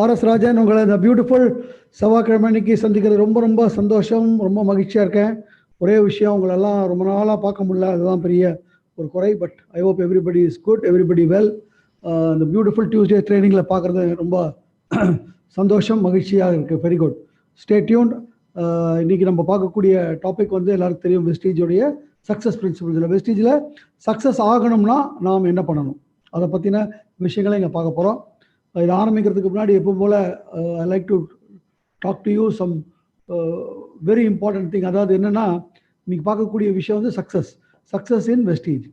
RS Rajan உங்களை இந்த beautiful செவ்வாய்க்கிழமை அன்னைக்கு சந்திக்கிறது ரொம்ப ரொம்ப சந்தோஷம், ரொம்ப மகிழ்ச்சியாக இருக்கேன். ஒரே விஷயம், உங்களெல்லாம் ரொம்ப நாளாக பார்க்க முடியல, அதுதான் பெரிய ஒரு குறை. But I hope everybody is good, everybody well. இந்த பியூட்டிஃபுல் டியூஸ்டே ட்ரைனிங்கில் பார்க்குறது ரொம்ப சந்தோஷம், மகிழ்ச்சியாக இருக்குது. Very good, stay tuned. இன்றைக்கி நம்ம பார்க்கக்கூடிய டாபிக் வந்து எல்லாருக்கும் தெரியும், வெஸ்டீஜோடைய சக்ஸஸ் பிரின்சிபல்ஸில். வெஸ்டீஜில் சக்ஸஸ் ஆகணும்னா நாம் என்ன பண்ணணும், அதை பற்றின விஷயங்களை இங்கே பார்க்க போகிறோம். இது ஆரம்பிக்கிறதுக்கு முன்னாடி எப்பவும் போல் I like to talk to you some very important thing. அதாவது என்னென்னா, இன்றைக்கி பார்க்கக்கூடிய விஷயம் வந்து சக்ஸஸ் இன் வெஸ்டீஜ்.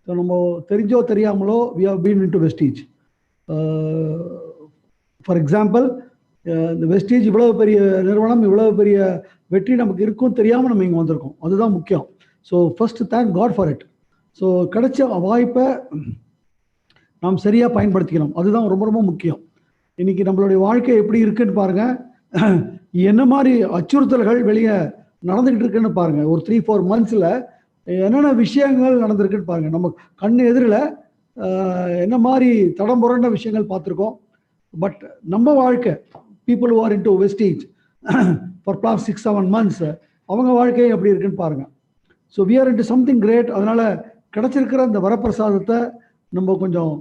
ஸோ நம்ம தெரிஞ்சோ தெரியாமலோ we have been into Vestige. For example, இந்த வெஸ்டீஜ் இவ்வளோ பெரிய நிறுவனம், இவ்வளோ பெரிய வெற்றி நமக்கு இருக்கும் தெரியாமல் நம்ம இங்கே வந்திருக்கோம். அதுதான் முக்கியம். So first thank god for it. So கிடைச்ச வாய்ப்பை நாம் சரியாக பயன்படுத்திக்கணும், அதுதான் ரொம்ப ரொம்ப முக்கியம். இன்றைக்கி நம்மளுடைய வாழ்க்கை எப்படி இருக்குன்னு பாருங்கள், என்ன மாதிரி அச்சுறுத்தல்கள் வெளியே நடந்துக்கிட்டு இருக்குன்னு பாருங்கள். ஒரு 3-4 மந்த்ஸில் என்னென்ன விஷயங்கள் நடந்திருக்குன்னு பாருங்கள். நம்ம கண் எதிரில் என்ன மாதிரி தடம் புரண்ட விஷயங்கள் பார்த்துருக்கோம். பட் நம்ம வாழ்க்கை, people who are into Vestige for past 6-7 months, அவங்க வாழ்க்கை எப்படி இருக்குன்னு பாருங்கள். So we are into something great. அதனால் கிடச்சிருக்கிற அந்த வரப்பிரசாதத்தை நம்ம கொஞ்சம்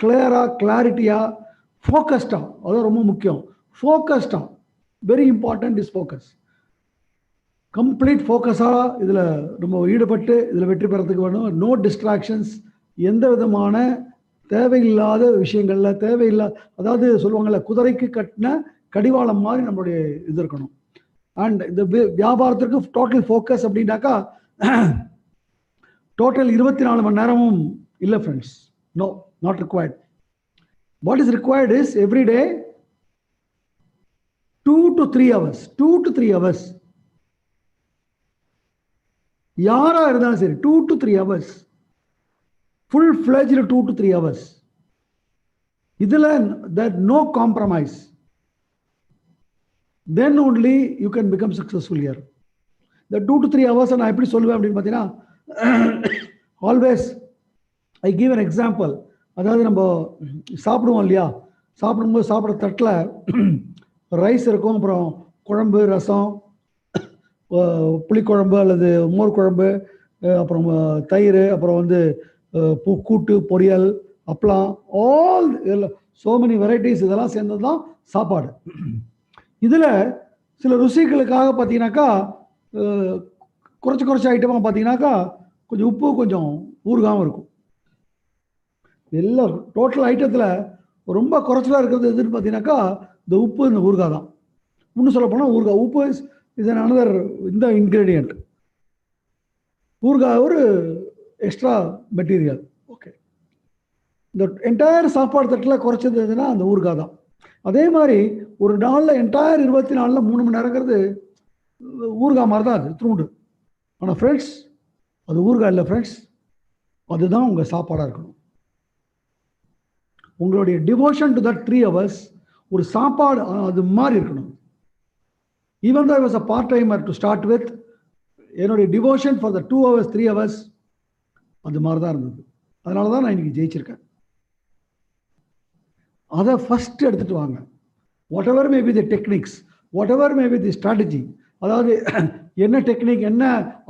கிளியராக, கிளாரிட்டியாக, ஃபோக்கஸ்டாக, அதுதான் ரொம்ப முக்கியம். ஃபோக்கஸ்டாக, very important is focus. Complete ஃபோக்கஸாக இதில் நம்ம ஈடுபட்டு இதில் வெற்றி பெறத்துக்கு வேணும். நோ டிஸ்ட்ராக்ஷன்ஸ், எந்த விதமான தேவையில்லாத விஷயங்களில் அதாவது சொல்லுவாங்கள்ல, குதிரைக்கு கட்டின கடிவாளம் மாதிரி நம்மளுடைய இது இருக்கணும். அண்ட் இந்த வியாபாரத்திற்கு டோட்டல் ஃபோக்கஸ் அப்படின்னாக்கா டோட்டல் 24 மணி நேரமும் இல்லை friends. No, not required. What is required is every day 2 to 3 hours. 2 to 3 hours. யாரா இருந்தாலும் சரி, 2 to 3 hours. Full fledged 2 to 3 hours. இதில் that no compromise. Then only you can become successful here. The 2 to 3 hours நான் எப்படி சொல்லுவேன் அப்படின்னு பார்த்தீங்கன்னா, always I give an example. அதாவது நம்ம சாப்பிடுவோம் இல்லையா, சாப்பிடும்போது சாப்பிட்ற தட்டில் ரைஸ் இருக்கும், அப்புறம் குழம்பு, ரசம், புளிக்குழம்பு அல்லது மோர் குழம்பு, அப்புறம் தயிர், அப்புறம் வந்து கூட்டு, பொரியல், அப்பளம், ஆல் சோ மெனி வெரைட்டிஸ், இதெல்லாம் சேர்ந்தது தான் சாப்பாடு. இதில் சில ருசிகளுக்காக பார்த்தீங்கன்னாக்கா குறைச்சி ஐட்டமாக பார்த்தீங்கன்னாக்கா கொஞ்சம் உப்பு, கொஞ்சம் ஊறுகாமல் இருக்கும். எல்லாம் டோட்டல் ஐட்டத்தில் ரொம்ப குறைச்சலாக இருக்கிறது எதுன்னு பார்த்தீங்கன்னாக்கா இந்த உப்பு, இந்த ஊறுகாய் தான். இன்னும் சொல்ல போனால் ஊறுகாய், உப்பு இஸ் அன் அனதர் இந்த இன்க்ரீடியன்ட். ஊறுகாய் ஒரு எக்ஸ்ட்ரா மெட்டீரியல். ஓகே, இந்த என்டையர் சாப்பாடு தட்டில் குறைச்சது எதுனா அந்த ஊறுகாய் தான். அதே மாதிரி ஒரு நாளில் என்டையர் 24 3 மணி நேரங்கிறது ஊறுகாய் மாதிரி தான், அது த்ரூண்டு. ஆனால் ஃப்ரெண்ட்ஸ், அது ஊறுகாய் இல்லை ஃப்ரெண்ட்ஸ், அதுதான் உங்கள் சாப்பாடாக இருக்கணும். உங்களுடைய டிவோஷன் டு தட் 3 hours ஒரு சாப்பாடு அது மாதிரி இருக்கணும். Even though I was a part timer to start with, என்னுடைய devotion for the 2 hours 3 hours அது மாதிரி தான் இருந்தது. அதனால தான் நான் இன்னைக்கு ஜெயிச்சிருக்கேன். அதை ஃபஸ்ட் எடுத்துகிட்டு வாங்க. What ever may be the techniques, what ever may be the strategy, அதாவது என்ன டெக்னிக், என்ன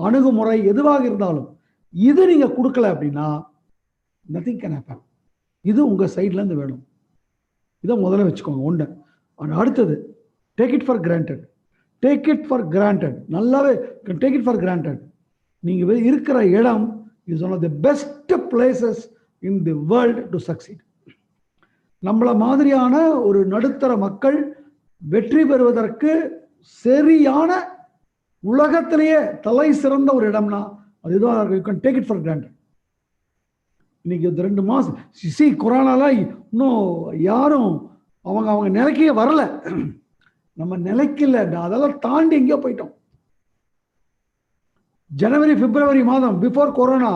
அணுகுமுறை எதுவாக இருந்தாலும் இது நீங்கள் கொடுக்கல அப்படின்னா நத்திங் கேன் ஹேப்பன். இது உங்கள் சைட்லேருந்து வேணும். இதை முதல்ல வச்சுக்கோங்க. ஒன்று. அடுத்தது, take it for granted. Take it for granted, நல்லாவே டேக் இட் ஃபார் கிராண்டட். நீங்கள் இருக்கிற இடம் is one of the best places in the world to succeed. நம்மள மாதிரியான ஒரு நடுத்தர மக்கள் வெற்றி பெறுவதற்கு சரியான உலகத்திலேயே தலை சிறந்த ஒரு இடம்னா அதுதான். You can take it for granted. இன்னைக்கு 2 மாதம் கொரோனாலாம் இன்னும் யாரும் அவங்க நிலைக்கே வரல. நம்ம நிலைக்கல, அதெல்லாம் தாண்டி எங்கேயோ போயிட்டோம். ஜனவரி, பிப்ரவரி மாதம் பிஃபோர் கொரோனா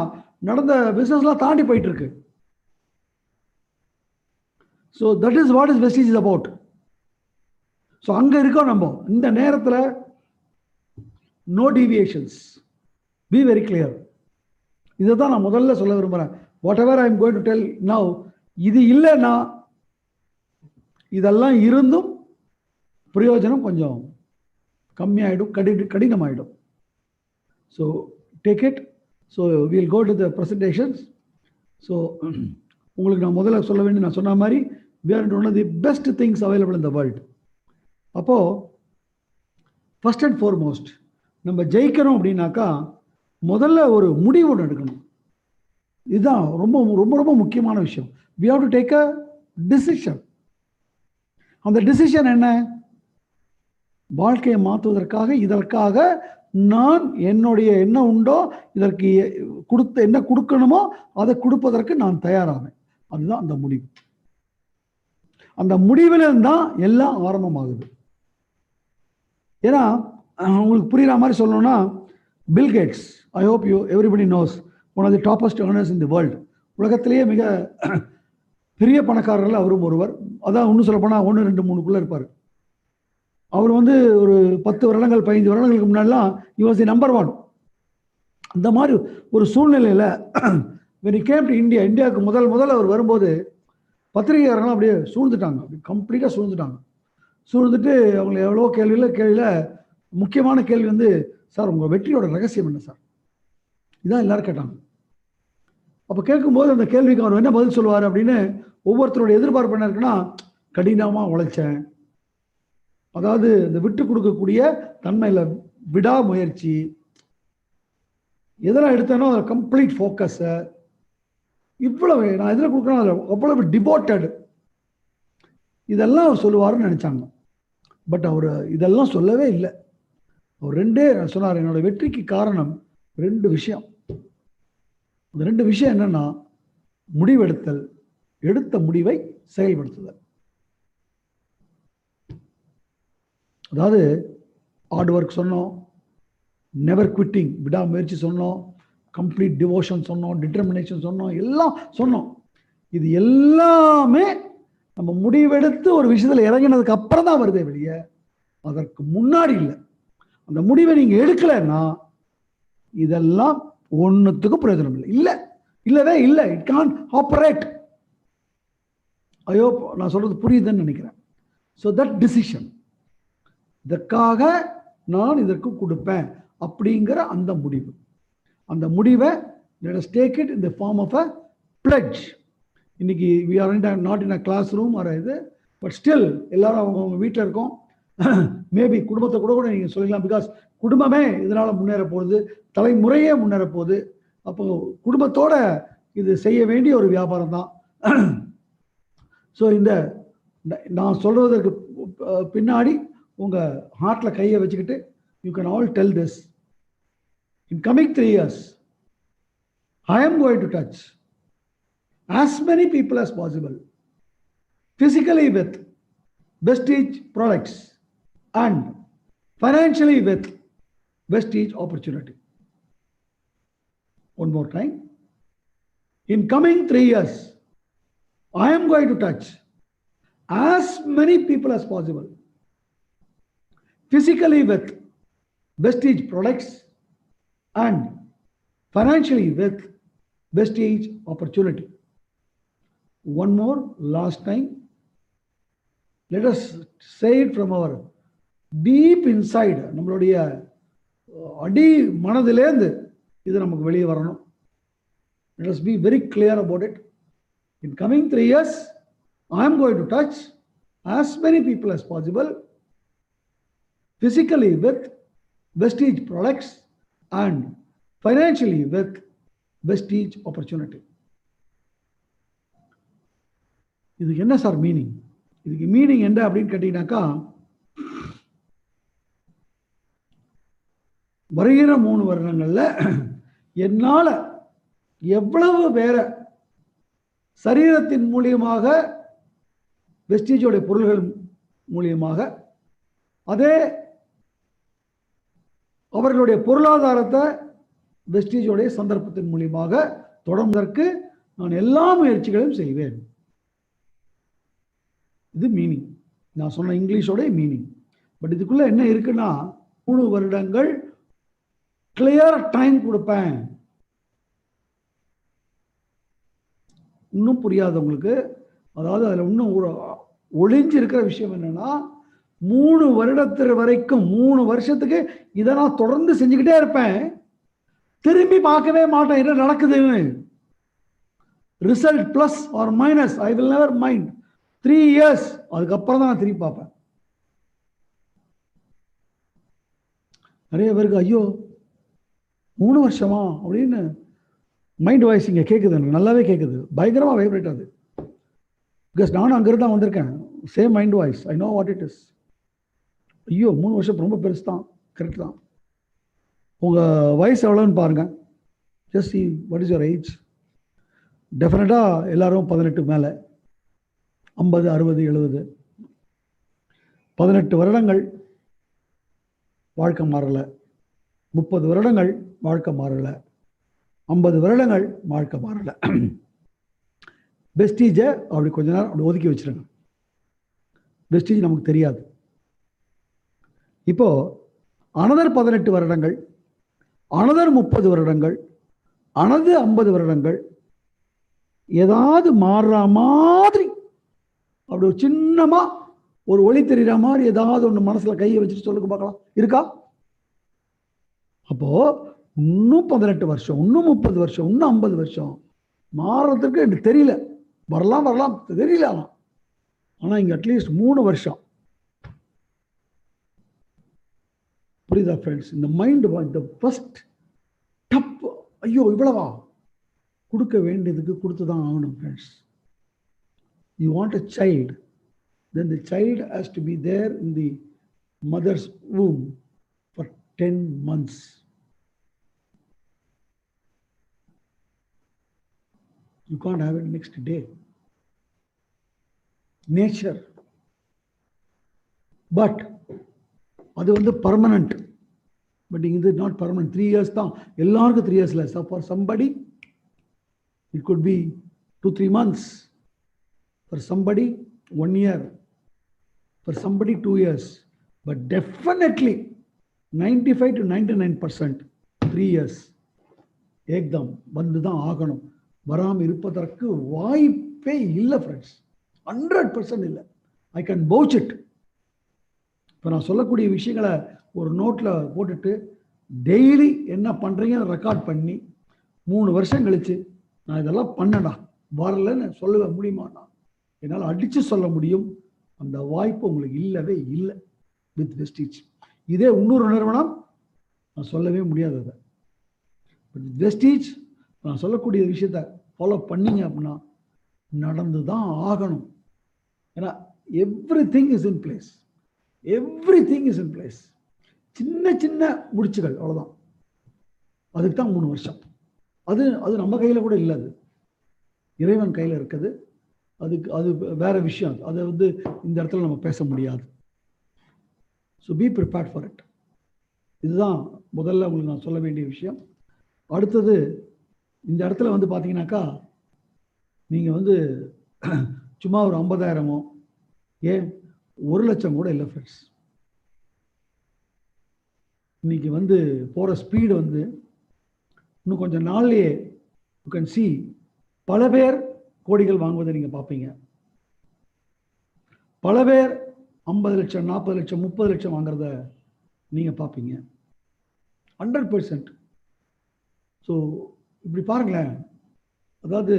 நடந்த பிசினஸ்லாம் தாண்டி போயிட்டு இருக்கு. So that is what is Vestige is about. So அங்கே இருக்கோம் நம்ம. இந்த நேரத்தில் no deviations, be very clear. இதை தான் நான் முதல்ல சொல்ல விரும்புகிறேன். Whatever I am going to tell now, இது இல்லைன்னா இதெல்லாம் இருந்தும் பிரயோஜனம் கொஞ்சம் கம்மியாயிடும், கடினமாயிடும். So take it. So will go to the presentations. So உங்களுக்கு நான் முதல்ல சொல்ல வேண்டிய, நான் சொன்ன மாதிரி we are one of the best things available in the world. அப்போது ஃபர்ஸ்ட் அண்ட் ஃபார்மோஸ்ட் நம்ம ஜெயிக்கணும் அப்படின்னாக்கா முதல்ல ஒரு முடிவு ஒன்று எடுக்கணும். இதுதான் ரொம்ப ரொம்ப ரொம்ப முக்கியமான விஷயம். we have to take a decision. அந்த டிசிஷன் என்ன? வாழ்க்கையை மாற்றுவதற்காக, இதற்காக நான் என்னுடைய என்ன உண்டோ, இதற்கு என்ன கொடுக்கணுமோ அதை கொடுப்பதற்கு நான் தயாரானேன். அதுதான் அந்த முடிவு. அந்த முடிவில் தான் எல்லாம் ஆரம்பமாகுது. ஏன்னா உங்களுக்கு புரியுற மாதிரி சொல்லணும்னா, Bill Gates, I hope you everybody knows, one of the toppest earners in the world. உலகத்திலேயே மிக பெரிய பணக்காரர்கள் அவரும் ஒருவர். அதான் இன்னும் சொல்ல போனால் 1, 2, 3 இருப்பார். அவர் வந்து ஒரு 10 வருடங்கள் 15 வருடங்களுக்கு முன்னாடிலாம் he was the number 1. அந்த மாதிரி ஒரு சூழ்நிலையில் when he came to India, இந்தியாவுக்கு முதல்ல அவர் வரும்போது பத்திரிகையாளர்கள் அப்படியே சூழ்ந்துட்டாங்க, அப்படி கம்ப்ளீட்டாக சூழ்ந்துட்டாங்க. சூழ்ந்துட்டு அவங்களை எவ்வளோ கேள்வியில் முக்கியமான கேள்வி வந்து, சார் உங்கள் வெற்றியோட ரகசியம் என்ன சார்? இதான் எல்லாரும் கேட்டாங்க. அப்போ கேட்கும்போது அந்த கேள்விக்கு அவர் என்ன பதில் சொல்லுவார் அப்படின்னு ஒவ்வொருத்தரோட எதிர்பார்ப்பு என்ன இருக்குன்னா, கடினமாக உழைச்சேன், அதாவது இந்த விட்டு கொடுக்கக்கூடிய தன்மையில் விடாமுயற்சி, எதெல்லாம் எடுத்தேனோ அதில் கம்ப்ளீட் ஃபோக்கஸை, இவ்வளவு நான் எதில் கொடுக்குறேன் அதில் அவ்வளவு டிவோட்டட், இதெல்லாம் அவர் சொல்லுவார்னு நினச்சாங்க. பட் அவர் இதெல்லாம் சொல்லவே இல்லை. அவர் ரெண்டே சொன்னார், என்னோட வெற்றிக்கு காரணம் 2 விஷயம். அந்த 2 விஷயம் என்னன்னா, முடிவெடுத்தல், எடுத்த முடிவை செயல்படுத்துதல். அதாவது ஹார்ட் ஒர்க் சொன்னோம், நெவர் குவிட்டிங் விடாமுயற்சி சொன்னோம், கம்ப்ளீட் டிவோஷன் சொன்னோம், டிட்டர்மினேஷன் சொன்னோம், எல்லாம் சொன்னோம். இது எல்லாமே நம்ம முடிவெடுத்து ஒரு விஷயத்தில் இறங்கினதுக்கு அப்புறம் தான் வருதே வெளியே, அதற்கு முன்னாடி இல்லை. அந்த முடிவை நீங்கள் எடுக்கலைன்னா இதெல்லாம் ஒன்றுத்துக்கும் பிரயோஜனம் இல்லை. இல்லவே இல்லை. It can't operate. ஐயோ, நான் சொல்றது புரியுதுன்னு நினைக்கிறேன். ஸோ தட் டிசிஷன், இதற்காக நான் இதற்கு கொடுப்பேன் அப்படிங்கிற அந்த முடிவு, அந்த முடிவை let us take it in the form of a pledge. இன்னைக்கு we are not in a classroom or இது, பட் ஸ்டில் எல்லாரும் அவங்க வீட்டில் இருக்கோம். மேபி குடும்பத்தை கூட நீங்கள் சொல்லிக்கலாம். பிகாஸ் குடும்பமே இதனால் முன்னேற போகுது, தலைமுறையே முன்னேற போகுது. அப்போ குடும்பத்தோட இது செய்ய வேண்டிய ஒரு வியாபாரம் தான். ஸோ இந்த நான் சொல்றதற்கு பின்னாடி உங்கள் ஹார்ட்டில் கையை வச்சுக்கிட்டு you can all tell this. In coming 3 years I am going to touch as many people as possible physically with Vestige products and financially with Vestige opportunity. One more time. In coming 3 years, I am going to touch as many people as possible physically with Vestige products and financially with Vestige opportunity. One more, last time. Let us say it from our deep inside. நம்மளுடைய அடி மனதிலேருந்து இது நமக்கு வெளியே வரணும். Let us be very clear about it. In coming 3 years, I am going to touch as many people as possible physically with Vestige products and financially with Vestige opportunity. இதுக்கு என்ன sir meaning? இதுக்கு meaning என்ன அப்படின்னு கேட்டீங்கன்னாக்கா, வருகிற 3 வருடங்கள்ல என்னால் எவ்வளவு பேர சரீரத்தின் மூலியமாக வெஸ்டீஜோடைய பொருள்கள் மூலியமாக, அதே அவர்களுடைய பொருளாதாரத்தை வெஸ்டீஜோடைய சந்தர்ப்பத்தின் மூலியமாக தொடர்வதற்கு நான் எல்லா முயற்சிகளையும் செய்வேன். இது மீனிங். நான் சொன்ன இங்கிலீஷோட மீனிங். பட் இதுக்குள்ள என்ன இருக்குன்னா, 3 வருடங்கள் கிளியர் டைம் கொடுப்பேன். இன்னும் புரியாதவங்களுக்கு, அதாவது அதில் இன்னும் ஒளிஞ்சு இருக்கிற விஷயம் என்னன்னா 3 வருடத்து வரைக்கும் 3 வருஷத்துக்கு இதை நான் தொடர்ந்து செஞ்சுக்கிட்டே இருப்பேன், திரும்பி பார்க்கவே மாட்டேன் என்ன நடக்குதுன்னு. Result plus or minus I will never mind. 3 years அதுக்கப்புறம் தான் நான் திரும்பி பார்ப்பேன். நிறைய பேருக்கு ஐயோ 3 வருஷமா அப்படின்னு மைண்ட் வாய்ஸ் இங்கே கேட்குது, நல்லாவே கேட்குது, பயங்கரமாக வைப்ரேட் ஆகுது. பிகாஸ் நானும் அங்கிருந்து தான் வந்திருக்கேன். Same mind voice, I know what it is. ஐயோ 3 வருஷம் ரொம்ப பெருசு தான், கரெக்ட் தான். உங்கள் வயசு எவ்வளோன்னு பாருங்கள். Just see what is your age. டெஃபினட்டாக எல்லாரும் 18 மேலே, 50, 60, 70. 18 வருடங்கள் வாழ்க்கை மாறலை, 30 வருடங்கள் வாழ்க்கை மாறலை, 50 வருடங்கள் வாழ்க்கை மாறலை. பெஸ்டீஜை அப்படி கொஞ்ச நேரம் அப்படி ஒதுக்கி வச்சிருங்க. பெஸ்டீஜ் நமக்கு தெரியாது. இப்போ அனதர் 18 வருடங்கள், அனதர் 30 வருடங்கள், அனது 50 வருடங்கள் ஏதாவது மாறுற மாதிரி அப்படி ஒரு சின்னமா ஒரு ஒளி தெரிகிற மாதிரி ஏதாவது ஒன்று மனசுல கையை வச்சுட்டு சொல்லுங்க பார்க்கலாம், இருக்கா? அப்போ இன்னும் 18 வருஷம், இன்னும் 30 வருஷம், இன்னும் 50 வருஷம் மாறுறதுக்கு எனக்கு தெரியல. வரலாம் தெரியல. ஆனா இங்க அட்லீஸ்ட் 3 வருஷம். புரியுதா ஃப்ரெண்ட்ஸ்? இந்த மைண்ட் இந்த ஃபர்ஸ்ட் டப், ஐயோ இவ்வளவா கொடுக்க வேண்டியதுக்கு கொடுத்து தான் ஆகணும் friends. You want a child, then the child has to be there in the mother's womb for 10 months. You can't have it next day. Nature. But அது வந்து பர்மனன்ட். பட் இது not permanent. 3 years தான் எல்லாருக்கும். 3 years இல்லை. So for somebody it could be 2-3 months. For somebody 1 year. For somebody 2 years. But definitely 95 to 99% 3 years. ஏக்தம் வந்து தான் ஆகணும். வராமல் இருப்பதற்கு வாய்ப்பே இல்லை ஃப்ரெண்ட்ஸ். 100% இல்லை. I can pouch it. இப்போ நான் சொல்லக்கூடிய விஷயங்களை ஒரு நோட்டில் போட்டுட்டு டெய்லி என்ன பண்ணுறீங்கன்னு ரெக்கார்ட் பண்ணி 3 வருஷம் கழிச்சு நான் இதெல்லாம் பண்ணடா வரலன்னு சொல்ல முடியுமாண்ணா? என்னால் அடித்து சொல்ல முடியும். அந்த வாய்ப்பு உங்களுக்கு இல்லவே இல்லை வித் வெஸ்டீஜ். இதே இன்னொரு நிறுவனம் நான் சொல்லவே முடியாது. அதை பட் வெஸ்டீஜ் நான் சொல்லக்கூடிய விஷயத்த ஃபாலோ பண்ணீங்க அப்படின்னா நடந்து தான் ஆகணும். ஏன்னா every thing is in place. Every thing is in place. சின்ன சின்ன முடிச்சுகள் அவ்வளோதான். அதுக்கு தான் 3 வருஷம். அது அது நம்ம கையில் கூட இல்லை. அது இறைவன் கையில் இருக்குது. அது வேற விஷயம். அதை வந்து இந்த இடத்துல நம்ம பேச முடியாது. So be prepared for it. இதுதான் முதல்ல உங்களுக்கு நான் சொல்ல வேண்டிய விஷயம். அடுத்தது இந்த இடத்துல வந்து பார்த்தீங்கன்னாக்கா நீங்கள் வந்து சும்மா ஒரு 50,000மோ ஏன் 1 லட்சம் கூட இல்லை ஃப்ரெண்ட்ஸ். இன்னைக்கு வந்து போகிற ஸ்பீடு வந்து இன்னும் கொஞ்சம் நாள்லேயே யூ கேன் சி பல பேர் கோடிகள் வாங்குவதை நீங்கள் பார்ப்பீங்க. பல பேர் 50 லட்சம் 40 லட்சம் 30 லட்சம் வாங்குறத நீங்கள் பார்ப்பீங்க. 100%. ஸோ இப்படி பாருங்களேன். அதாவது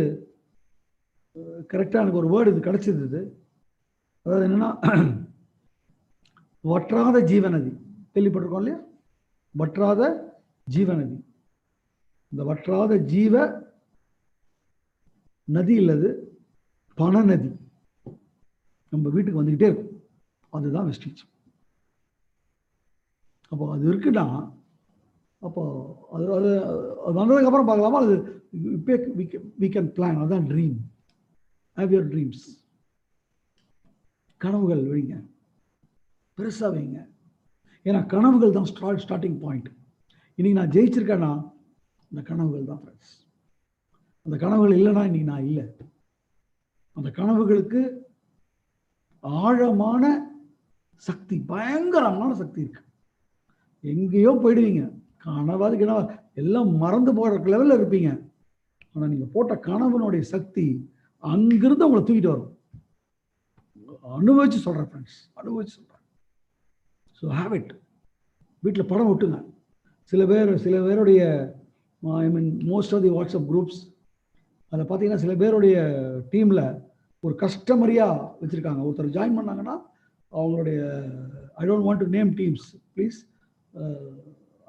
கரெக்டாக எனக்கு ஒரு வேர்டு இது கிடைச்சிது. இது அதாவது என்னன்னா வற்றாத ஜீவநதி கேள்விப்பட்டிருக்கோம் இல்லையா? வற்றாத ஜீவநதி. இந்த வற்றாத ஜீவ நதி இல்லது பண நதி நம்ம வீட்டுக்கு வந்துக்கிட்டே இருக்கும். அதுதான் வெஸ்டீஜ். அப்போ அது இருக்குன்னா அப்போ அது அது வந்ததுக்கப்புறம் பார்க்கலாமா? அது we can plan. அதுதான் ட்ரீம். Have your dreams. கனவுகள் வைங்க, பெருசாக வைங்க. ஏன்னா கனவுகள் தான் ஸ்டார்டிங் பாயிண்ட். இன்னைக்கு நான் ஜெயிச்சிருக்கேன்னா அந்த கனவுகள் தான் ஃப்ரெண்ட்ஸ். அந்த கனவுகள் இல்லைன்னா இன்னைக்கு நான் இல்லை. அந்த கனவுகளுக்கு ஆழமான சக்தி, பயங்கரமான சக்தி இருக்கு. எங்கேயோ போயிடுவீங்க. கனவாது கனவா எல்லாம் மறந்து போகிற லெவலில் இருப்பீங்க. ஆனால் நீங்கள் போட்ட கனவுனுடைய சக்தி அங்கிருந்து உங்களை தூக்கிட்டு வரும். அனுபவிச்சு சொல்கிறேன் ஃப்ரெண்ட்ஸ், அனுபவிச்சு சொல்கிறேன். So have it. வீட்டில் படம் ஒட்டுங்க. சில பேருடைய I mean most of the WhatsApp groups அதில் பார்த்தீங்கன்னா சில பேருடைய டீமில் ஒரு கஸ்டமரியாக வச்சுருக்காங்க. ஒருத்தர் ஜாயின் பண்ணாங்கன்னா அவங்களுடைய, I don't want to name teams please,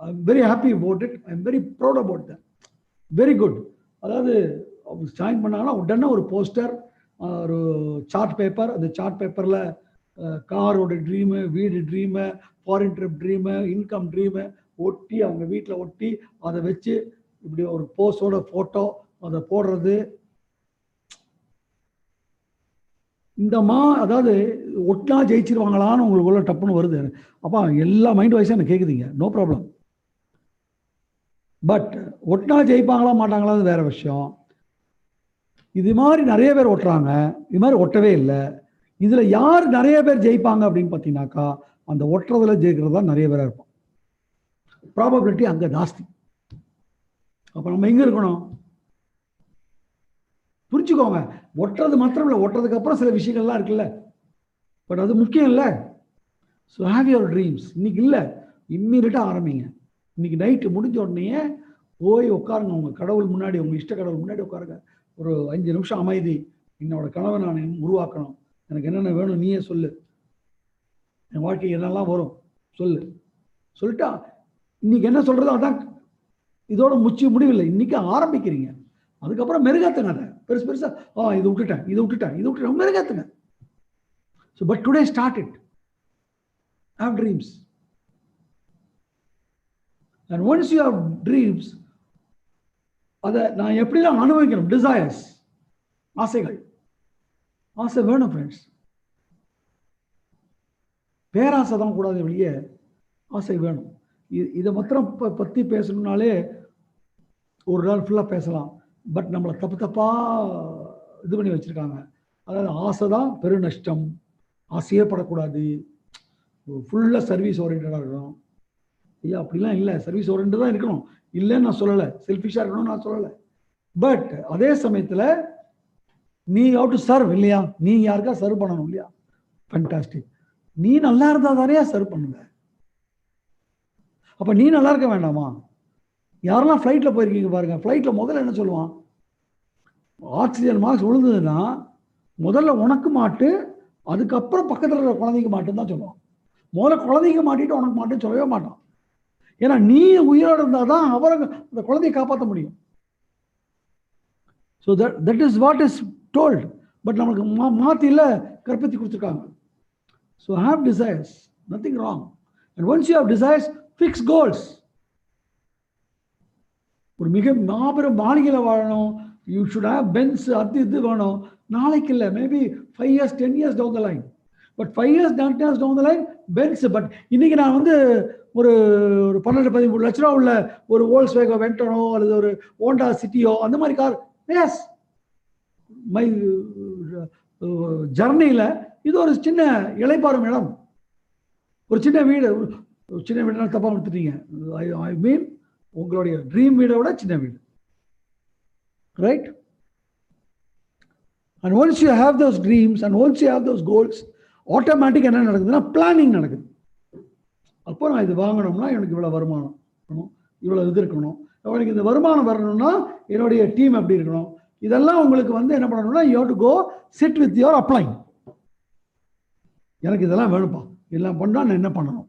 I am very happy about it, I am very proud about that, very good. அதாவது அவங்க ஜாயின் பண்ணாங்கன்னா உடனே ஒரு போஸ்டர், ஒரு சார்ட் பேப்பர், அந்த சார்ட் பேப்பரில் காரோட ட்ரீமு, வீடு dream, foreign trip dream, income dream ஒட்டி அவங்க வீட்டில் ஒட்டி அதை வச்சு இப்படி ஒரு போஸ்டோட ஃபோட்டோ அதை போடுறது. அதாவது ஒட்டா ஜெயிச்சிருவாங்களான்னு உங்களுக்குள்ள டப்புன்னு வருது. அப்பா எல்லா மைண்ட் வைஸும் எனக்கு கேட்குதுங்க, நோ ப்ராப்ளம். பட் ஒட்டா ஜெயிப்பாங்களா மாட்டாங்களான்னு வேற விஷயம். இது மாதிரி நிறைய பேர் ஒட்டுறாங்க, இது மாதிரி ஒட்டவே இல்லை. இதில் யார் நிறைய பேர் ஜெயிப்பாங்க அப்படின்னு பார்த்தீங்கன்னாக்கா அந்த ஒட்டுறதுல ஜெயிக்கிறது தான் நிறைய பேராக இருப்போம். ப்ராபபிலிட்டி அங்கே ஜாஸ்தி. அப்போ நம்ம எங்கே இருக்கணும் புரிச்சுக்கோங்க. ஒட்டுறது மாத்திரம் இல்லை, ஒட்டுறதுக்கு அப்புறம் சில விஷயங்கள்லாம் இருக்குல்ல, பட் அது முக்கியம் இல்லை. So have your dreams. இன்னைக்கு இல்லை, இம்மீடியட்டாக ஆரம்பிங்க. இன்னைக்கு நைட்டு முடிஞ்ச உடனே போய் உட்காருங்க உங்கள் கடவுள் முன்னாடி, உங்கள் இஷ்ட கடவுள் முன்னாடி உட்காருங்க. ஒரு 5 நிமிஷம் அமைதி. என்னோட கனவை நான் உருவாக்கணும், எனக்கு என்னென்ன வேணும் நீயே சொல்லு, என் வாழ்க்கை என்னெல்லாம் வரும் சொல்லு. சொல்லிட்டா இன்னைக்கு என்ன சொல்றதோ அதான், இதோட முடிவில்லை, இன்னைக்கு ஆரம்பிக்கிறீங்க. அதுக்கப்புறம் மெருகாத்துங்க அதை பெருசு பெருசா. இது விட்டுட்டேன் மெருகாத்துங்க. So but today start it. Have dreams. And once you have dreams, அதை நான் எப்படிலாம் அனுபவிக்கணும். டிசையர்ஸ், ஆசைகள். ஆசை வேணும் ஃப்ரெண்ட்ஸ், பேராசை தான் கூடாது வெளியே, ஆசை வேணும். இதை மாத்திரம் பற்றி பேசணும்னாலே ஒரு நாள் ஃபுல்லாக பேசலாம். பட் நம்மளை தப்பாக இது பண்ணி வச்சுருக்காங்க. அதாவது ஆசை தான் பெரு நஷ்டம், ஆசையே படக்கூடாது, ஃபுல்லாக சர்வீஸ் ஓரியன்டாக இருக்கணும். ஐயா அப்படிலாம் இல்லை, சர்வீஸ் ஓரியன்டாக தான் இருக்கணும், இல்லைன்னு நான் சொல்லலை. செல்ஃபிஷாக இருக்கணும்னு நான் சொல்லலை. பட் அதே சமயத்தில் நீ ஹவ் டு சர்வ் இல்லையா, நீ யாருக்கா சர்வ் பண்ணணும் இல்லையா, ஃபேண்டாஸ்டிக். நீ நல்லா இருந்தால் தானே சர்வ் பண்ணுங்க. அப்போ நீ நல்லா இருக்க வேண்டாமா? யாரெல்லாம் ஃப்ளைட்டில் போயிருக்கீங்க பாருங்க, ஃப்ளைட்டில் முதல்ல என்ன சொல்லுவான், ஆக்சிஜன் மாஸ்க் விழுந்ததுன்னா முதல்ல உனக்கு மாட்டு, அதுக்கப்புறம் பக்கத்தில் இருக்கிற குழந்தைக்கு மாட்டுன்னு தான் சொல்லுவான். முதல்ல குழந்தைங்க மாட்டிட்டு உனக்கு மாட்டுன்னு சொல்லவே மாட்டான். ஏன்னா நீ உயிரோடு இருந்தால் தான் அவரை அந்த குழந்தையை காப்பாற்ற முடியும். So that is what is told. But நமக்கு மாற்றியில் கற்பித்து கொடுத்துருக்காங்க. So have desires, nothing wrong. And once you have desires, fix goals. ஒரு மிக மாபெரும் மாளிகையில் வாழணும், யூ ஷுட் ஹேவ் பென்ஸ், இது வேணும். நாளைக்கு இல்லை, maybe 5 years 10 years down the line. But 5 years 10 years down the line Benz. But இன்னைக்கு நான் ஒரு 12-13 லட்ச ரூபா உள்ள ஒரு வோல்க்ஸ்வேகன் வென்டனோ அல்லது ஒரு ஹோண்டா சிட்டியோ அந்த மாதிரி கார், எஸ் மை ஜர்னியில் இது ஒரு சின்ன இளைப்பாறும் இடம், ஒரு சின்ன வீடு. சின்ன வீடுனா தப்பாக எடுத்துட்டீங்க, ஐ மீன் உங்களுடைய ட்ரீம் வீடை விட சின்ன வீடு, right? And once you have those dreams and once you have those goals, automatic என்ன நடக்குதுன்னா பிளானிங் நடக்குது. அப்போ நான் இது வாங்கணும்னா எனக்கு இவ்வளோ வருமானம் இருக்கணும், இவ்வளோ இது இருக்கணும், எனக்கு இந்த வருமானம் வரணும்னா என்னுடைய டீம் எப்படி இருக்கணும், இதெல்லாம் உங்களுக்கு என்ன பண்ணணும்னா you have to go sit with your upline. எனக்கு இதெல்லாம் வேணும்ப்பா, இதெல்லாம் பண்ணால் நான் என்ன பண்ணணும்,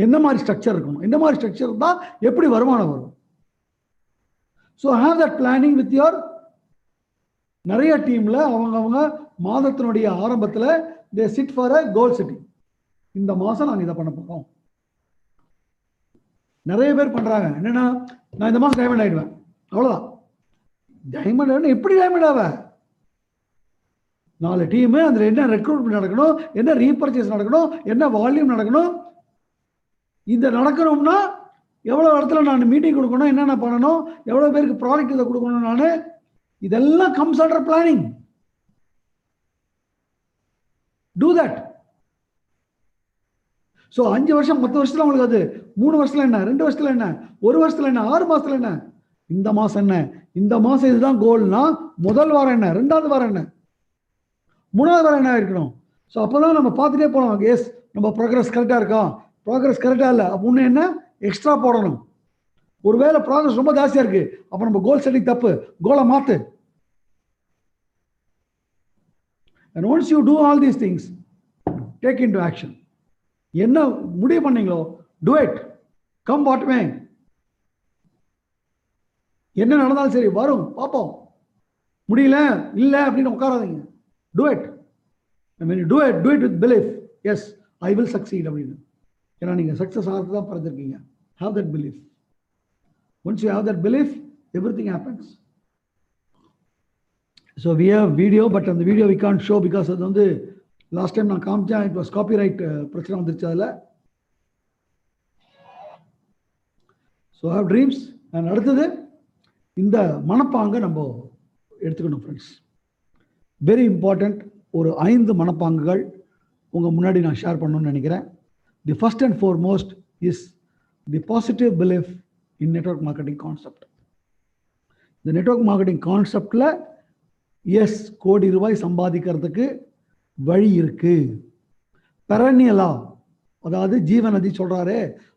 என்ன மாதிரி ஸ்ட்ரக்சர் இருக்கணும், என்ன மாதிரி ஸ்ட்ரக்சர் இருந்தால் எப்படி வருமானம் வரும். So have that planning with your. நிறைய டீமில் அவங்க மாதத்தினுடைய ஆரம்பத்தில் தே chit for a goal setting. இந்த மாதம் நாங்கள் இதை பண்ண போகிறோம். நிறைய பேர் பண்ணுறாங்க என்னென்னா, நான் இந்த மாதம் டைமண்ட் ஆகிடுவேன், அவ்வளோதான். டைமண்ட் ஆகிடும், எப்படி டைமண்ட் ஆவ? 4 டீமு, அதில் என்ன ரெக்ரூட்மெண்ட் நடக்கணும், என்ன ரீபர்ச்சேஸ் நடக்கணும், என்ன வால்யூம் நடக்கணும். இந்த நடக்கணும்னா எவ்வளோ இடத்துல நான் மீட்டிங் கொடுக்கணும், என்னென்ன பண்ணணும், எவ்வளோ பேருக்கு ப்ராடக்ட் இதை கொடுக்கணும், நான் இதெல்லாம் comes under planning. Do that. So 5 வருஷம் 10 வருஷத்துல உங்களுக்கு அது 3 வருஷத்துல என்ன, 2 வருஷத்துல என்ன, 1 வருஷத்துல என்ன, 6 மாசத்துல என்ன, இந்த மாசம் என்ன, இந்த மாசம் இதுதான் கோல்னா முதல் வாரம் என்ன, 2வது வாரம் என்ன, 3வது வாரம் என்ன இருக்கணும். ஸோ அப்போ தான் நம்ம பார்த்துட்டே போகலாம். எஸ், நம்ம ப்ராக்ரஸ் கரெக்டாக இருக்கோம், ப்ராக்ரஸ் கரெக்டாக இல்லை அப்போ இன்னும் என்ன எக்ஸ்ட்ரா போடணும். ஒருவேளை ப்ராக்ரஸ் ரொம்ப ஜாஸ்தியாக இருக்குது, அப்போ நம்ம கோல் செட்டிங் தப்பு, கோலை மாற்று. And once you do all these things, take into action. என்ன முடிவு பண்ணீங்களோ do it, come what may. என்ன நடந்தாலும் சரி, வரும் பார்ப்போம், முடியல இல்லை அப்படின்னு உட்காராதீங்க. do it. I mean, do it with belief. Yes, I will succeed அப்படின்னு. ஏன்னா நீங்கள் சக்ஸஸ் ஆகிறது தான் பிறந்திருக்கீங்க. Have that belief. Once you have that belief, everything happens. So we have video, but on the video we can't show because அது வந்து last time நான் காமிச்சேன், it was copyright பிரச்சனை வந்துருச்சு அதில். So have dreams. அண்ட் அடுத்தது இந்த மனப்பாங்கை நம்ம எடுத்துக்கணும் ஃப்ரெண்ட்ஸ். Very important. ஒரு 5 மனப்பாங்குகள் உங்கள் முன்னாடி நான் ஷேர் பண்ணணும்னு நினைக்கிறேன். The first and foremost is the positive belief in network marketing concept. இந்த நெட்வொர்க் மார்க்கெட்டிங் கான்செப்டில் எஸ், கோடி ரூபாய் சம்பாதிக்கிறதுக்கு வழி இருக்கு. பெரனியலா, அதாவது ஜீவநதி சொல்றாரு,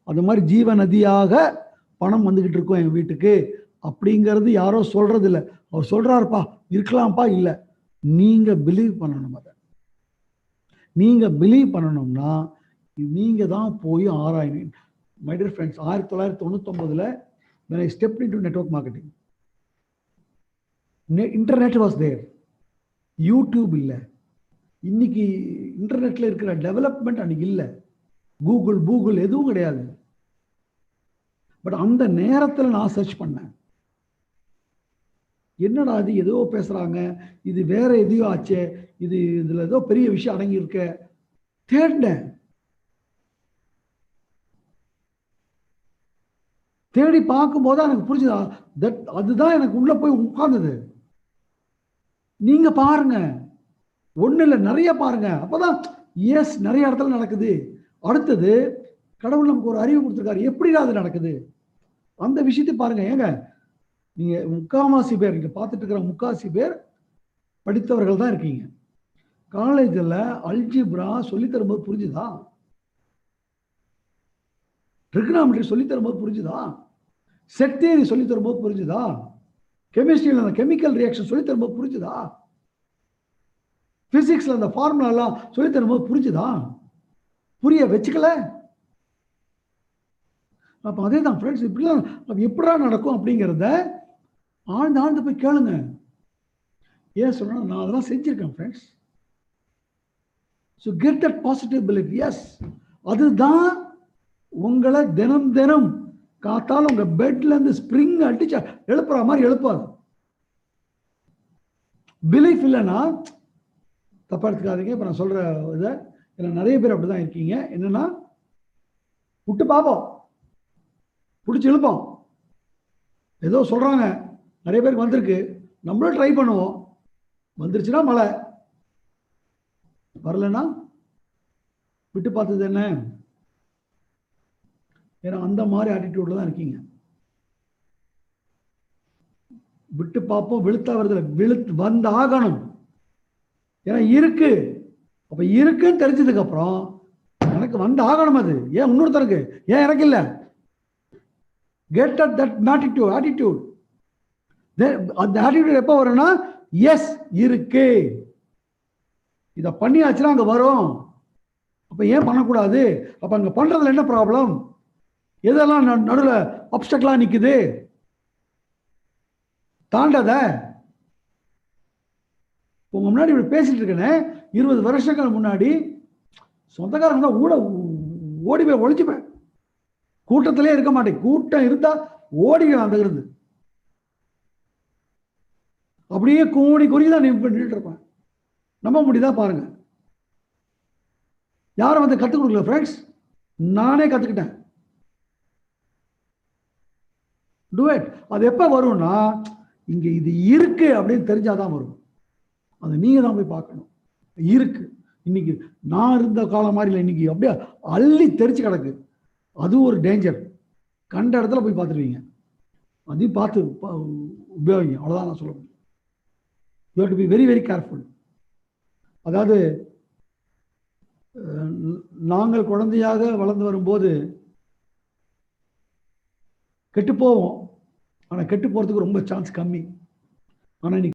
அது மாதிரி ஜீவநதியாக பணம் வந்துகிட்டு இருக்கும் என் வீட்டுக்கு அப்படிங்கிறது யாரோ சொல்றது இல்லை. அவர் சொல்றாருப்பா, இருக்கலாம்ப்பா, இல்லை, நீங்க பிலீவ் பண்ணணும். அதை நீங்க பிலீவ் பண்ணணும்னா நீங்க தான் போய் ஆராயணும். My dear friends, 1999 when I stepped into network marketing, internet was there, YouTube இல்லை. இன்னைக்கு இன்டர்நெட்ல இருக்கிற டெவலப்மெண்ட் அன்னைக்கு இல்லை. கூகுள் எதுவும் கிடையாது. பட் அந்த நேரத்தில் நான் சர்ச் பண்ணேன், என்னடா இது ஏதோ பேசுறாங்க, இது வேற எதையோ ஆச்சே, இதுல ஏதோ பெரிய விஷயம் அடங்கி இருக்க தேடினேன். தேடி பார்க்கும்போது எனக்கு புரிஞ்சுதா, அதுதான் எனக்கு உள்ள போய் உட்கார்ந்தது. நீங்க பாருங்க, ஒண்ணு இல்லை, நிறைய பாருங்க, அப்பதான் எஸ் நிறைய இடத்துல நடக்குது. அடுத்தது கடவுள் நமக்கு ஒரு அறிவு கொடுத்துருக்காரு, எப்படிடா அது நடக்குது அந்த விஷயத்தை பாருங்க. ஏங்க நீங்க முக்காவாசி பேர், நீங்க பார்த்துட்டு இருக்கிற முக்காவாசி பேர் படித்தவர்கள் தான் இருக்கீங்க. காலேஜில் அல்ஜிப்ரா சொல்லி தரும்போது புரிஞ்சுதா? ட்ரிகனாமெட்ரி சொல்லி தரும்போது புரிஞ்சுதா? செட் தியரி சொல்லி தரும்போது புரிஞ்சுதா? கெமிஸ்ட்ரியில் அந்த கெமிக்கல் ரியாக்ஷன் சொல்லி தரும்போது புரிஞ்சுதா? பிசிக்ஸ்ல அந்த ஃபார்முலா எல்லாம் சொல்லி தரும்போது புரிஞ்சுதா? புரிய வச்சுக்கல. அப்ப அதே தான் ஃப்ரெண்ட்ஸ், இப்படிலாம் எப்படா நடக்கும் அப்படிங்கிறத ஆழ்ந்து போய் கேளுங்க. ஏன் சொன்னா, நான் அதெல்லாம் செஞ்சிருக்கேன் friends. So get that positive belief. Yes, அதுதான் உங்களை தினம் காத்தாலும் உங்க பெட்ல இருந்து ஸ்ப்ரிங் அடிச்சா எழுப்புற மாதிரி எழுப்பாது. பிலீஃப் இல்லைன்னா தப்பா எடுத்துக்காதீங்க. இப்ப நான் சொல்ற இதை நிறைய பேர் அப்படிதான் இருக்கீங்க. என்னன்னா, விட்டு பார்ப்போம், பிடிச்சி எழுப்போம், ஏதோ சொல்றாங்க, நிறைய பேருக்கு வந்திருக்கு, நம்மளும் ட்ரை பண்ணுவோம். வந்துருச்சுன்னா மழை, வரலன்னா விட்டு பார்த்தது என்ன? ஏன்னா அந்த மாதிரி ஆட்டிடியூட்ல தான் இருக்கீங்க. விட்டு பார்ப்போம், வெளுத்தா வருது, வந்து ஆகணும். ஏன்னா இருக்கு, அப்ப இருக்குன்னு தெரிஞ்சதுக்கு அப்புறம் எனக்கு வந்து ஆகணும். அது ஏன் இன்னொருத்தருக்கு, ஏன் எனக்கு இல்லை? Get at that attitude. அந்த ஆட்டிடியூட் எப்போ வரும்னா, எஸ் இருக்கு, இதை பண்ணியாச்சுன்னா அங்க வரும். அப்ப ஏன் பண்ணக்கூடாது? அப்ப அங்க பண்றதுல என்ன ப்ராப்ளம்? எதெல்லாம் நடுவில் அப்டக்கலா நிக்குது, தாண்டாத. உங்க முன்னாடி இப்படி பேசிட்டு இருக்கேன்னு 20 வருஷங்கள் முன்னாடி சொந்தக்காரங்க ஓடி போய் ஒழிச்சுப்பேன். கூட்டத்திலே இருக்க மாட்டேன், கூட்டம் இருந்தா ஓடிக்கலாம். அந்த இருந்து அப்படியே கூடி குறிதான் நின்றுட்டு இருப்பேன். நம்ப முடியுதா பாருங்க. யாரும் வந்து கத்துக் கொடுக்கல ஃப்ரெண்ட்ஸ், நானே கத்துக்கிட்டேன். Do it. அது எப்ப வரும்னா, இங்க இது இருக்கு அப்படின்னு தெரிஞ்சாதான் வரும். அது நீங்க தான் போய் பார்க்கணும். இருக்கு, இன்னைக்கு நான் இருந்த காலம் மாதிரி இல்லை, இன்னைக்கு அப்படியே அள்ளி தெரிச்சு கிடக்கு. அது ஒரு டேஞ்சர். கண்ட இடத்துல போய் பார்த்துருவீங்க. அதையும் பார்த்து உபயோகிங்க, அவ்வளவுதான் நான் சொல்ல முடியும். You have to be very very careful. அதாவது நாங்கள் குழந்தையாக வளர்ந்து வரும்போது கெட்டு போவோம். ஆனால் கெட்டு போகிறதுக்கு ரொம்ப சான்ஸ் கம்மி. ஆனால் இன்னைக்கு